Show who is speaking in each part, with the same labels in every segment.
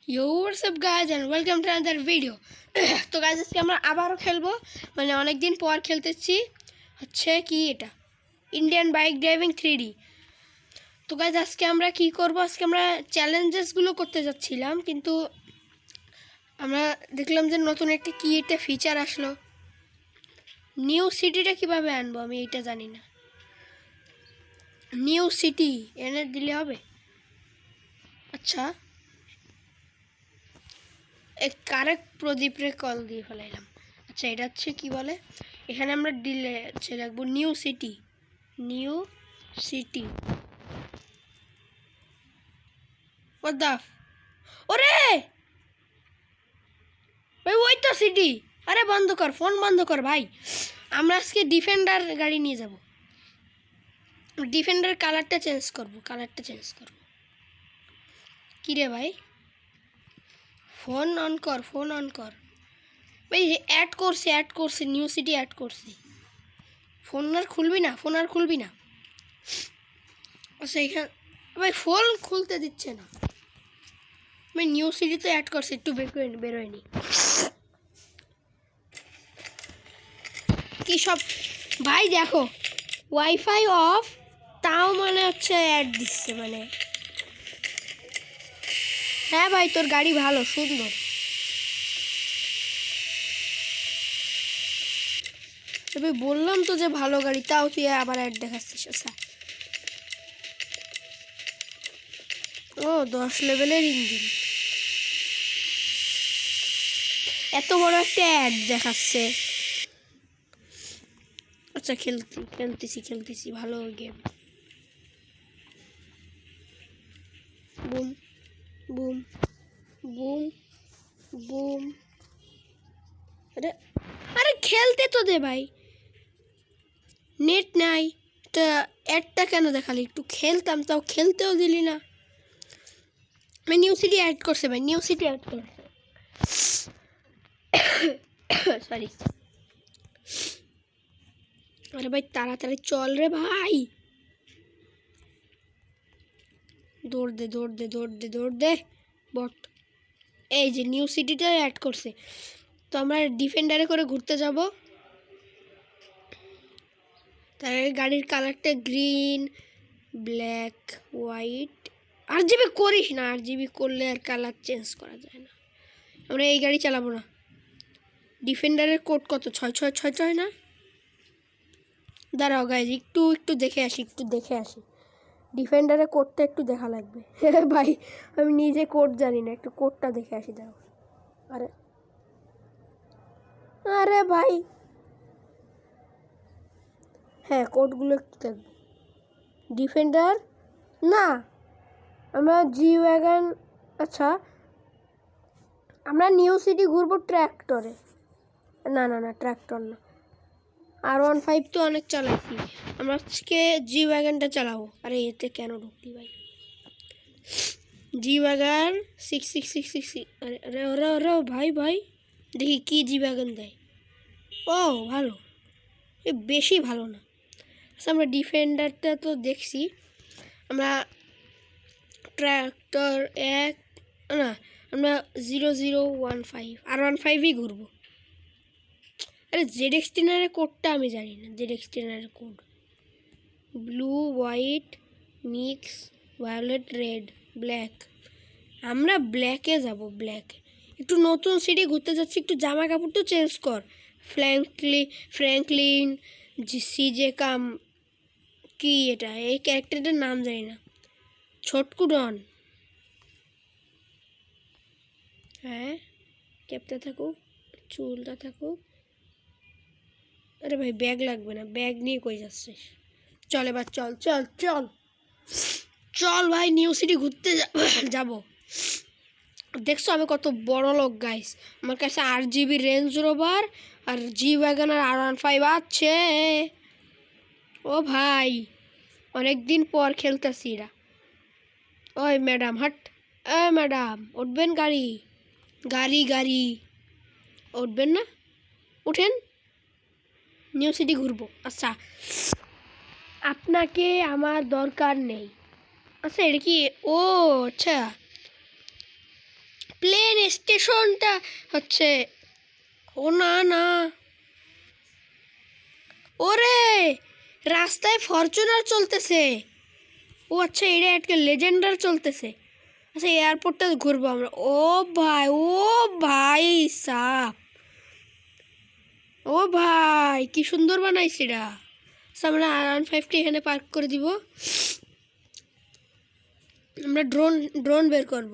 Speaker 1: Yo, what's up guys and welcome to another video. তো guys আজকে আমরা আবারও খেলবো, মানে অনেকদিন পর খেলতেছি। হচ্ছে কি এটা ইন্ডিয়ান বাইক ড্রাইভিং 3D। তো গাইজ আজকে আমরা কি করব, আজকে আমরা চ্যালেঞ্জেসগুলো করতে যাচ্ছিলাম, কিন্তু আমরা দেখলাম যে নতুন একটা কি একটা ফিচার আসলো। নিউ সিটিটা কিভাবে আনবো আমি এটা জানি না। নিউ সিটি এনে দিলে হবে? আচ্ছা, এক কারেক্ট প্রদীপরে কল দিয়ে ফেলাইলাম। আচ্ছা, এটা হচ্ছে কি বলে, এখানে আমরা দিলে হচ্ছে রাখবো নিউ সিটি। নিউ সিটি ওরে ভাই, ওই তো সিটি। আরে বন্ধ কর, ফোন বন্ধ কর ভাই। আমরা আজকে ডিফেন্ডার গাড়ি নিয়ে যাব। ডিফেন্ডার কালারটা চেঞ্জ করব, কি রে ভাই, ফোন অন কর ভাই। অ্যাড করছি নিউ সিটি অ্যাড করছি। ফোন আর খুলবি না। আচ্ছা, এখানে ভাই ফোন খুলতে দিচ্ছে না। আমি নিউ সিটিতে অ্যাড করছি, একটু বেরোয়নি কি সব ভাই। দেখো ওয়াইফাই অফ, তাও মানে হচ্ছে অ্যাড দিচ্ছে মানে। হ্যাঁ ভাই, তোর গাড়ি ভালো, সুন্দর। তবে বললাম তো যে ভালো গাড়ি, তাও তুই আবার অ্যাড দেখাচ্ছিস। আচ্ছা, ও 10 লেভেলের ইঞ্জিন, এত বড় একটা অ্যাড দেখাচ্ছে। আচ্ছা, খেলতেছি ভালো game. Boom boom boom boom. আরে আরে খেলতে তো দে ভাই, নেট নাই। তা অ্যাডটা কেন দেখালি? একটু খেলতাম, তাও খেলতেও দিলি না। আমি নিউ সিটি অ্যাড করছে ভাই, সরি। আরে ভাই তাড়াতাড়ি চল রে ভাই, দৌড় দে বট। এই যে নিউ সিটিটা অ্যাড করছে, তো আমরা ডিফেন্ডারে করে ঘুরতে যাব। তার গাড়ির কালারটা গ্রিন, ব্ল্যাক, হোয়াইট। RGB করিস না, RGB করলে আর কালার চেঞ্জ করা যায় না। আমরা এই গাড়ি চালাবো না। ডিফেন্ডারের কোড কত? 6 না? দাঁড়াও গাইজ, একটু দেখে আসি। ডিফেন্ডারের কোডটা একটু দেখা লাগবে। ভাই আমি নিজে কোড জানি না, একটু কোডটা দেখে আসি, দাঁড়াও। আরে ভাই, হ্যাঁ কোডগুলো একটু দেখবো। ডিফেন্ডার না, আমরা জি ওয়াগন। আচ্ছা, আমরা নিউ সিটি ঘুরবো ট্র্যাক্টরে। না, ট্র্যাক্টর না, R15 তো অনেক চালাইছি। আমরা আজকে জি ওয়াগনটা চালাবো। আরে এতে কেন ঢুকলি ভাই? জি ওয়াগন 6666। আরে আরে আরে আরে ভাই দেখি কি জি ওয়াগন দেয়। ও ভালো, বেশি ভালো না। আচ্ছা, আমরা ডিফেন্ডারটা তো দেখছি। আমরা ট্র্যাক্টর না, আমরা 0015 R15ই ঘুরবো। আরে ZX10 কোডটা আমি জানি না। ZX10 code blue, white, mix, violet, red, black. আমরা ব্ল্যাকে যাব, একটু নতুন সিটি ঘুরতে যাচ্ছি, একটু জামা কাপড় তো চেঞ্জ কর। ফ্র্যাঙ্কলিন, সিজে কাম, কি এটা? এই ক্যারেক্টারটার নাম জানি না। ছোটকু ডন, হ্যাঁ ক্যাপটা থাকুক, চুলটা থাকুক। আরে ভাই ব্যাগ লাগবে না, ব্যাগ নিয়ে কই যাচ্ছিস? চল এবার, চল ভাই, নিউ সিটি ঘুরতে যাব। দেখছো আমি কত বড় লোক গাইস, আমার কাছে RGB রেঞ্জ রোভার আর জি ওয়াগন আর R15 আছে। ও ভাই, অনেক দিন পর খেলতেছি এরা। ওই ম্যাডাম হাট, ম্যাডাম উঠবেন? গাড়ি উঠবেন না? উঠেন, নিউ সিটি ঘুরবো। আচ্ছা, আপনাকে আমার দরকার নেই। আচ্ছা, এটা কি? ও আচ্ছা, স্টেশনটা হচ্ছে, ও না না, ওরে রাস্তায় ফরচুনার চলতেছে। ও আচ্ছা, এটা একটা লেজেন্ডার চলতেছে। আচ্ছা এয়ারপোর্টটা ঘুরবো আমরা। ও ভাই, ও ভাই সাপ, ও ভাই কি সুন্দর বানাইছি এটা। আচ্ছা আমরা R15টি এখানে পার্ক করে দিব। আমরা ড্রোন বের করব।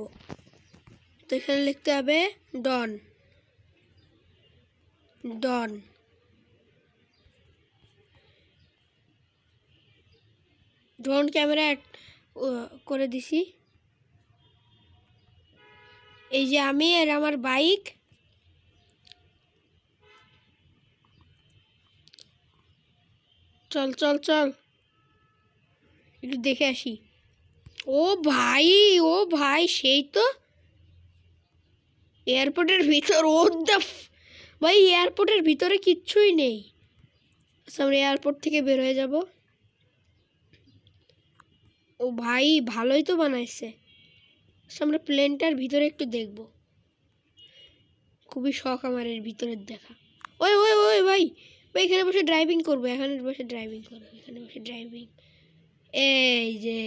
Speaker 1: তো এখানে লিখতে হবে ডন ডন। ড্রোন ক্যামেরা করে দিছি। এই যে আমি আর আমার বাইক। চল চল চল একটু দেখে আসি। ও ভাই, ও ভাই সেই তো এয়ারপোর্টের ভিতর। ও দ্য ভাই, এয়ারপোর্টের ভিতরে কিচ্ছুই নেই। আচ্ছা আমরা এয়ারপোর্ট থেকে বের হয়ে যাব। ও ভাই ভালোই তো বানাইছে। আচ্ছা আমরা প্লেনটার ভিতরে একটু দেখব। খুবই শখ আমার এর ভিতরের দেখা। ওই ওই ওই ভাই, ভাই এখানে বসে ড্রাইভিং করবো, এখানে বসে ড্রাইভিং করবো, এখানে বসে ড্রাইভিং। এই যে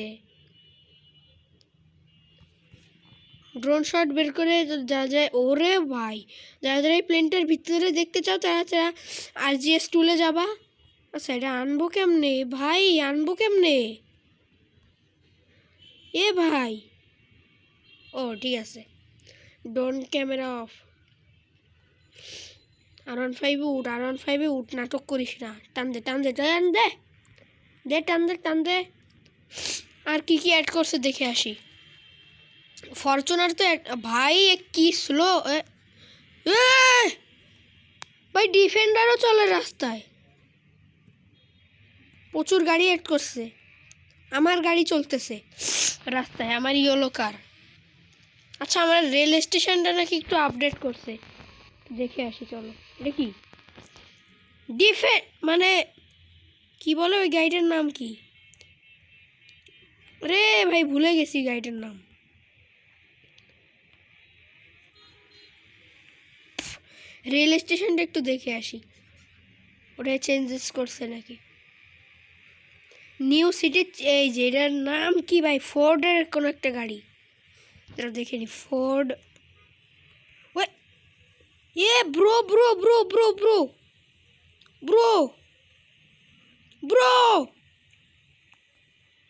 Speaker 1: ড্রোন শট বের করে যা যায়। ওরে ভাই, যারা যারা এই প্লেনটার ভিতরে দেখতে চাও তারা তারা RGS টুলে যাবা। আচ্ছা এটা আনবো কেমনে ভাই, আনবো কেমনে এ ভাই? ও ঠিক আছে, ড্রোন ক্যামেরা অফ। R15 উঠ, R15 উঠ, নাটক করিস না। টান দে টান দে টান দে, দে টান দে টান দে। আর কি কি অ্যাড করছে দেখে আসি। ফরচুনার তো ভাই কি স্লো। ভাই ডিফেন্ডারও চলে রাস্তায়। প্রচুর গাড়ি অ্যাড করছে। আমার গাড়ি চলতেছে রাস্তায়, আমার ইয়েলো কার। আচ্ছা আমার রেল স্টেশনটা নাকি একটু আপডেট করছে, দেখে আসি চলো। এটা কি মানে কি বলে ওই গাড়িটার নাম কি? রে ভাই ভুলে গেছি গাড়িটার নাম। রেল স্টেশনটা একটু দেখে আসি, ওটা চেঞ্জেস করছে নাকি। নিউ সিটি, এই যে এটার নাম কি ভাই? ফোর্ডের কোনো একটা গাড়ি, এটা দেখে নি। ফোর্ড। ওই এ bro bro bro bro bro bro bro,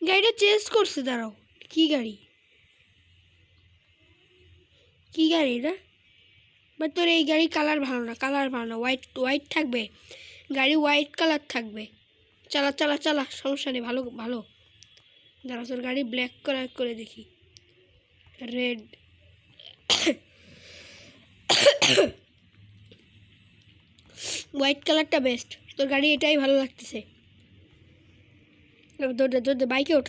Speaker 1: গাড়িটা চেঞ্জ করছে, দাঁড়াও। কি গাড়ি, কি গাড়ি এটা? বাট তোর এই গাড়ি কালার ভালো না, কালার ভালো না। হোয়াইট হোয়াইট থাকবে গাড়ি, হোয়াইট কালার থাকবে। চালা চালা চালা, সমস্যা নেই, ভালো ভালো। দাঁড়া তোর গাড়ি ব্ল্যাক কালার করে দেখি, রেড। হোয়াইট কালারটা বেস্ট, তোর গাড়ি এটাই ভালো লাগতেছে। দৌড়ে বাইকে ওঠ।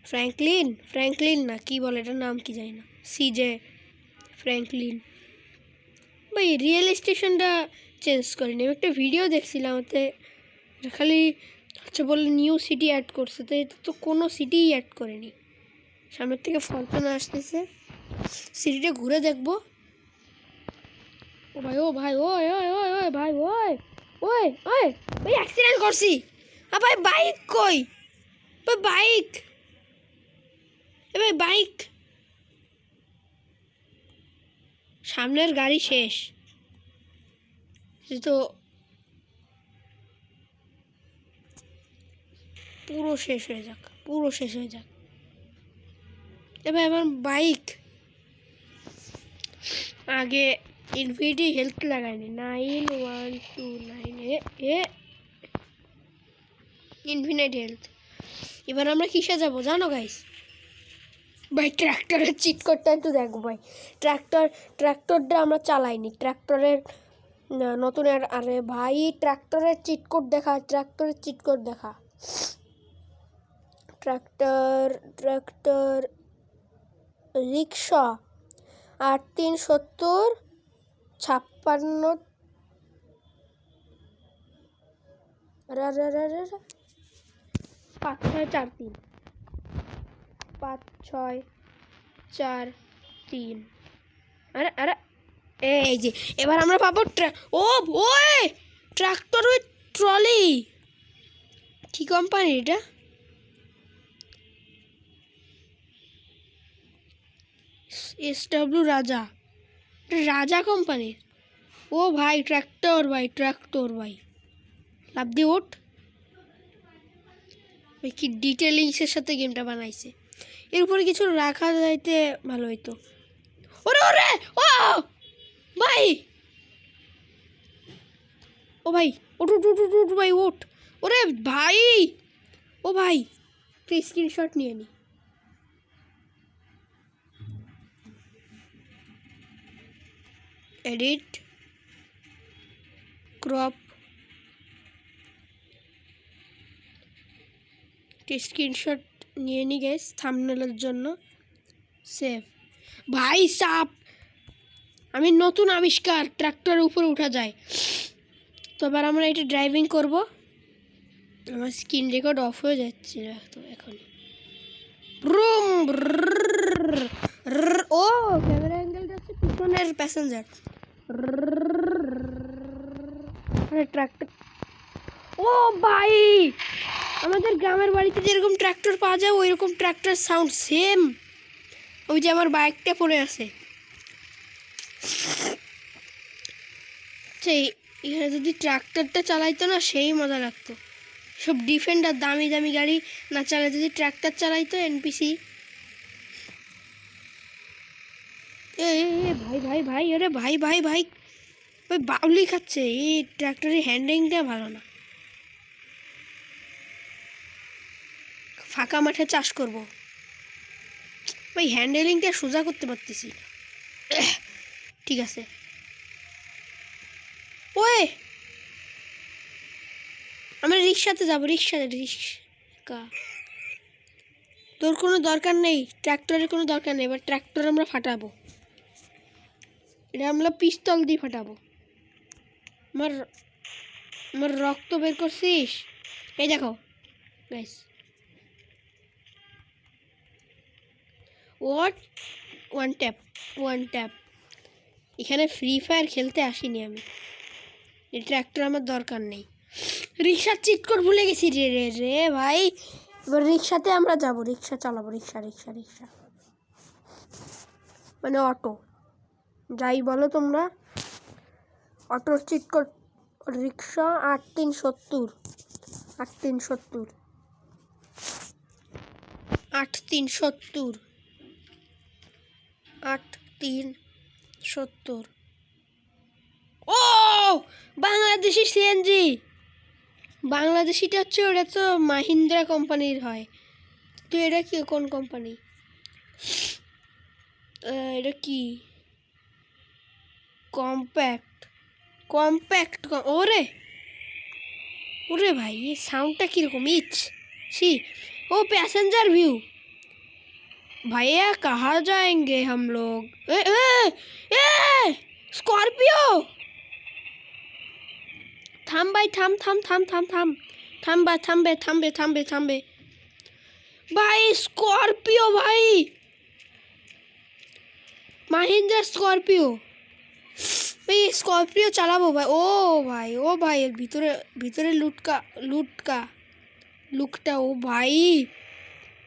Speaker 1: ফ্র্যাঙ্কলিন, ফ্র্যাঙ্কলিন না কি বলে এটার নাম কি জানি না, CJ ফ্র্যাঙ্কলিন। ভাই রিয়েল স্টেশনটা চেঞ্জ করিনি। আমি একটা ভিডিও দেখছিলাম, ওতে খালি আচ্ছা বললে নিউ সিটি অ্যাড করছে, তো এটা তো কোনো সিটিই অ্যাড করেনি। সামনের থেকে ফরচুনার আসতেছে, সিটিটা ঘুরে দেখবো। ও ভাই, ও ভাই, ওই ওই ওই ওই ভাই, ওই ওই ওই ভাই অ্যাক্সিডেন্ট করছি। ভাই বাইক কই? ভাই বাইক, এ ভাই বাইক, সামনের গাড়ি শেষ। তো পুরো শেষ হয়ে যাক, পুরো শেষ হয়ে যাক। এবার আমার বাইক আগে ইনফিনিটি হেলথ লাগাইনি। 9129 এ ইনফিনিট হেলথ। এবার আমরা কিসে যাব জানো গাইস? ভাই ট্র্যাক্টরের চিট কোডটা একটু দেখো ভাই। ট্র্যাক্টরটা আমরা চালাইনি, ট্র্যাক্টরের নতুন। আরে ভাই ট্র্যাক্টরের চিট কোড দেখা, ট্র্যাক্টরের চিট কোড দেখা। ট্র্যাক্টর রিক্সা 8370 56 5643 5643। আরে আরে এই যে এবার আমরা পাবো ও ওই ট্রাক্টর উইথ ট্রলি। কি কোম্পানি এটা? SW রাজা, রাজা কোম্পানির। ও ভাই ট্রাক্টর ভাই, ট্রাক্টর ভাই, লাভ দিয়ে ওঠ ভাই। কি ডিটেলিংসের সাথে গেমটা বানাইছে। এর উপরে কিছু রাখা যাইতে ভালো হইতো। ওরে ওরে ও ভাই, ও ভাই ওঠ উঠ উঠ উঠ ভাই ওঠ। ওরে ভাই, ও ভাই তুই স্ক্রিনশট নিয়ে নি। এডিট, ক্রপ, স্ক্রিনশট নিয়ে নি গাইস থাম্বনেলের জন্য। সেভ। ভাই সাপ, আমি নতুন আবিষ্কার, ট্রাক্টরের উপরে উঠা যায়। তো এবার আমরা এটা ড্রাইভিং করব। আমার স্ক্রিন রেকর্ড অফ হয়ে যাচ্ছিল তো এখন। ও ক্যামেরা অ্যাঙ্গেলটা হচ্ছে পিছনের প্যাসেঞ্জার। ট্রাক্টর, ও ভাই আমাদের গ্রামের বাড়িতে যেরকম ট্রাক্টর পাওয়া যায় ওই রকম ট্রাক্টর সাউন্ড সেম। ওই যে আমার বাইকটা পড়ে আছে সেই, এখানে যদি ট্রাক্টরটা চালাইতো না সেই মজা লাগতো। সব ডিফেন্ডার দামি দামি গাড়ি না চালায় যদি ট্রাক্টর চালাইতো এনপিসি। এ ভাই ভাই ভাই, আরে ভাই ভাই ভাই ওই বাউলি খাচ্ছে। এই ট্রাক্টরের হ্যান্ডলিংটা ভালো না। ফাঁকা মাঠে চাষ করব ওই হ্যান্ডেলিংটা সোজা করতে পারতেছি না। ঠিক আছে ওই আমরা রিক্সাতে যাবো, রিক্সা। তোর কোনো দরকার নেই, ট্র্যাক্টরের কোনো দরকার নেই। এবার ট্র্যাক্টর আমরা ফাটাবো, এটা আমরা পিস্তল দিয়ে ফাটাবো। আমার আমার রক্ত বের করছিস, এই দেখো guys. What, one tap, one tap. এখানে ফ্রি ফায়ার খেলতে আসিনি আমি, এই ট্র্যাক্টর আমার দরকার নেই। রিক্সার চিট কোড ভুলে গেছি রে রে রে ভাই। এবার রিক্সাতে আমরা যাব, রিক্সা চালাবো, রিক্সা রিক্সা রিক্সা মানে অটো, যাই বলো তোমরা। অটোর চিট কোড রিক্সা 8370, 8370, 8370, 8370। ও বাংলাদেশি সিএনজি, বাংলাদেশিটা হচ্ছে ওটা তো মাহিন্দ্রা কোম্পানির হয়। তো এটা কি কোন কোম্পানি? এটা কি কম্প্যাক্ট, কম্প্যাক্ট। ওরে ওরে ভাই এই সাউন্ডটা কীরকম ইচ सी। ओ पैसेंजर व्यू, भैया कहाँ जाएंगे हम लोग? ए ए ए स्कॉर्पियो, থাম ভাই থাম থাম থাম থাম থাম থাম বা থামবে থামবে থামবে থামবে ভাই। স্করপিও ভাই, মাহিন্দ্রা স্করপিও। ভাই স্করপিও চালাবো ভাই। ও ভাই, ও ভাই এর ভিতরে ভিতরে লুকটা ও ভাই,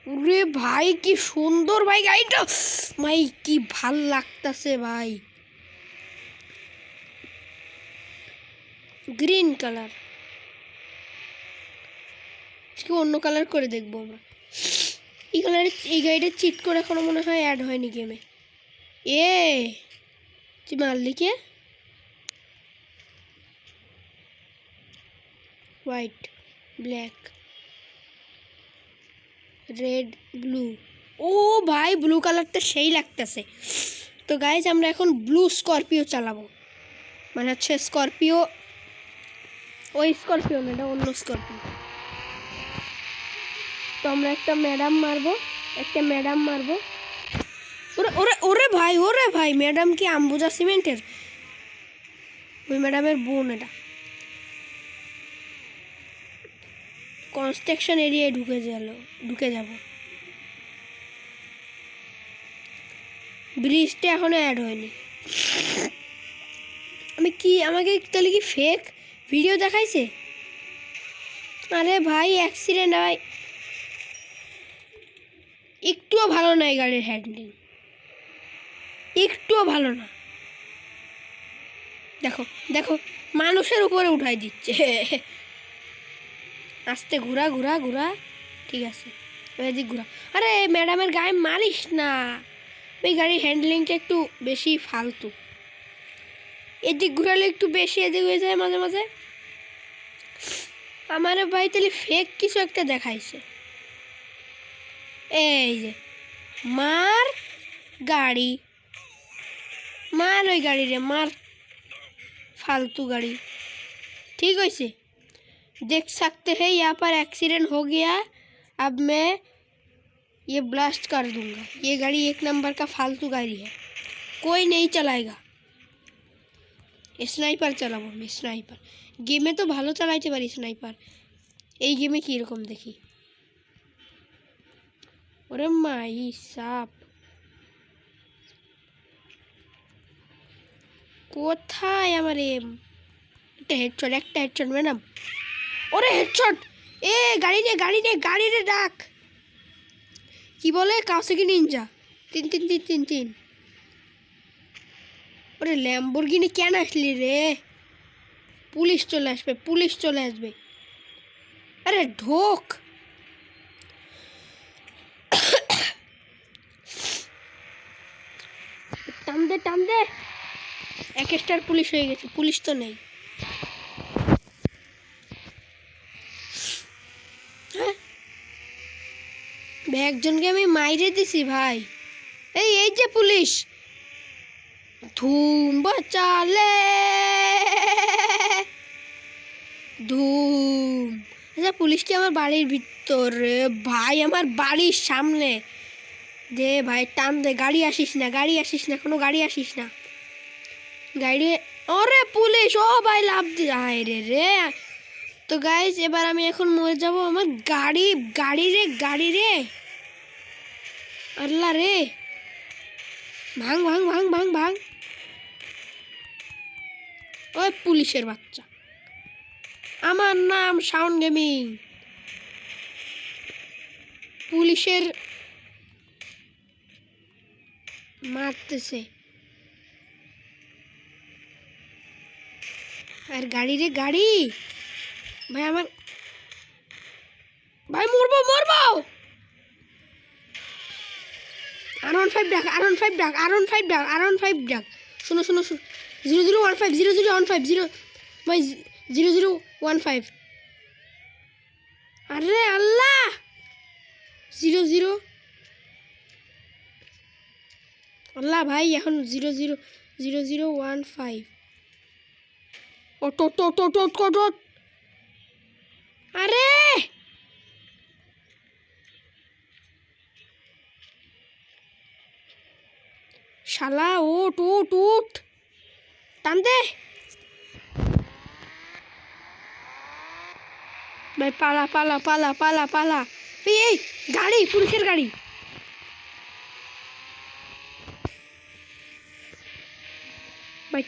Speaker 1: ওরে ভাই কি সুন্দর ভাই গাড়িটা ভাই, কি ভাল লাগতেছে ভাই। গ্রিন কালার, অন্য কালার করে দেখবো আমরা। এই কালারে এই গাড়িটা চিট করে এখনো মনে হয় অ্যাড হয়নি গেমে। এ তুই মারলি কে? White, black, red, blue. ও ভাই ব্লু কালারটা সেই লাগতেছে। তো গাইজ আমরা এখন ব্লু স্করপিও চালাবো, মানে হচ্ছে স্করপিও, ওই স্করপিও না, এটা অন্য স্করপিও। তো আমরা একটা ম্যাডাম মারবো, একটা ম্যাডাম মারবো। ওরে ওরে ওরে ভাই, ওরে ভাই ম্যাডাম কি আম্বুজা সিমেন্টের? ওই ম্যাডামের বোন এটা। কনস্ট্রাকশন এরিয়ায় ঢুকে যাব। ব্রিজটা এখনো অ্যাড হয়নি। আমি কি আমাকে তাহলে কি ফেক ভিডিও দেখাইছে? আরে ভাই অ্যাক্সিডেন্ট ভাই, একটুও ভালো নয় গাড়ির হ্যান্ডলিং, একটুও ভালো না। দেখো দেখো মানুষের উপরে উঠাই দিচ্ছে। আস্তে ঘোরা ঘোরা ঘোরা, ঠিক আছে এদিক ঘোরা। আরে ম্যাডামের গায়ে মারিস না, ওই গাড়ির হ্যান্ডলিংটা একটু বেশি ফালতু। এদিক ঘোরালে একটু বেশি এদিক হয়ে যায় মাঝে মাঝে। আমার ভাই তাহলে ফেক কিছু একটা দেখাইছে। এই যে মার গাড়ি, मार ওই गाड़ी रे मार, फालतू गाड़ी। ठीक है, देख सकते हैं यहाँ पर एक्सीडेंट हो गया। अब मैं ये ब्लास्ट कर दूंगा। ये गाड़ी 1 नंबर का फालतू गाड़ी है, कोई नहीं चलाएगा। स्नाइपर चलाबो मैं, स्नाइपर गेमे तो भालो चलाइते पारी स्नाइपर, এই গেমে কি রকম দেখি। ওরে মাই সাপ, কোথায় আমার এম? একটা হেডশট ম্যাডাম। ওরে হেডশট! এ গাড়ি নে ডাক। কি বলে কাওয়াসাকি নিনজা 33333। ওরে ল্যাম্বরগিনি কেন আসলি রে? পুলিশ চলে আসবে। আরে ঢোক। টান দে। 1 স্টার পুলিশ হয়ে গেছে, পুলিশ তো নেই। হ্যাঁ একজনকে আমি মাইরে দিছি ভাই। এই যে পুলিশ, ধুম বাচালে ধুম। আচ্ছা পুলিশ কি আমার বাড়ির ভিতরে? ভাই আমার বাড়ির সামনে। দে ভাই টান দে, গাড়ি আসিস না, কোনো গাড়ি আসিস না গাড়ি। ওরে পুলিশ, ও ভাই লাভ দি রে। তো গাইস এবার আমি এখন মরে যাব। আমার গাড়ি রে আল্লাহ রে, ভাঙ। ওই পুলিশের বাচ্চা, আমার নাম সাউন্ড গেমিং। পুলিশের মারতেছে। আর গাড়ি ভাই আমার ভাই মরবো। R15 ডাক। শুনো 0015 ভাই 0015। আরে আল্লাহ 00 আল্লাহ ভাই এখন 0015। ওট। আরে শালা ওট টান দে ভাই, পালা। এই গাড়ি, পুলিশের গাড়ি। ভাই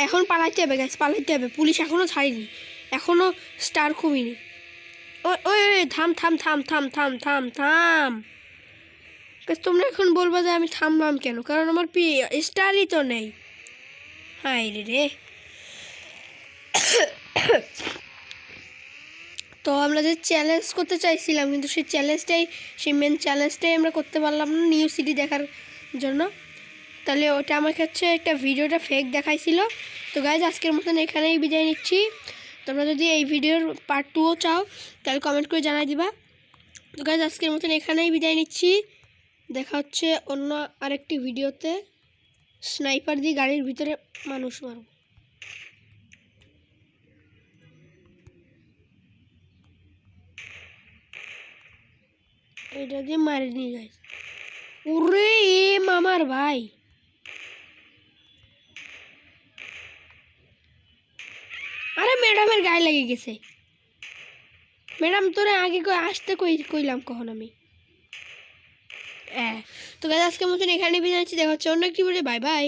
Speaker 1: এখন পালাইতে হবে গাইস, পুলিশ এখনো ছাড়িনি, এখনো স্টার কমিনি। ওই থাম। তোমরা এখন বলবো যে আমি থামলাম কেন, কারণ আমার স্টারই তো নেই। হায় রে। তো আমরা যে চ্যালেঞ্জ করতে চাইছিলাম, কিন্তু সেই মেন চ্যালেঞ্জটাই আমরা করতে পারলাম না নিউ সিটি দেখার জন্য। তাহলে ওটা আমার কাছে একটা ভিডিওটা ফেক দেখাইছিল। তো গাইজ আজকের মতন এখানেই বিদায় নিচ্ছি। তোমরা যদি এই ভিডিওর পার্ট 2ও চাও তাহলে কমেন্ট করে জানাই দিবা। তো গাইজ আজকের মতন এখানেই বিদায় নিচ্ছি, দেখা হচ্ছে অন্য আরেকটি ভিডিওতে। স্নাইপার দিয়ে গাড়ির ভিতরে মানুষ মারব। এটা দিয়ে মারিনি গাইজ। ওরে মামার ভাই, আরে ম্যাডামের গায়ে লেগে গেছে। ম্যাডাম তোরে আগে আসতে কইলাম কখন আমি। তো গাইজ আজকের মতন এখানে বিদায় নিচ্ছি, দেখা হচ্ছে অন্য একটি ভিডিও। বাই।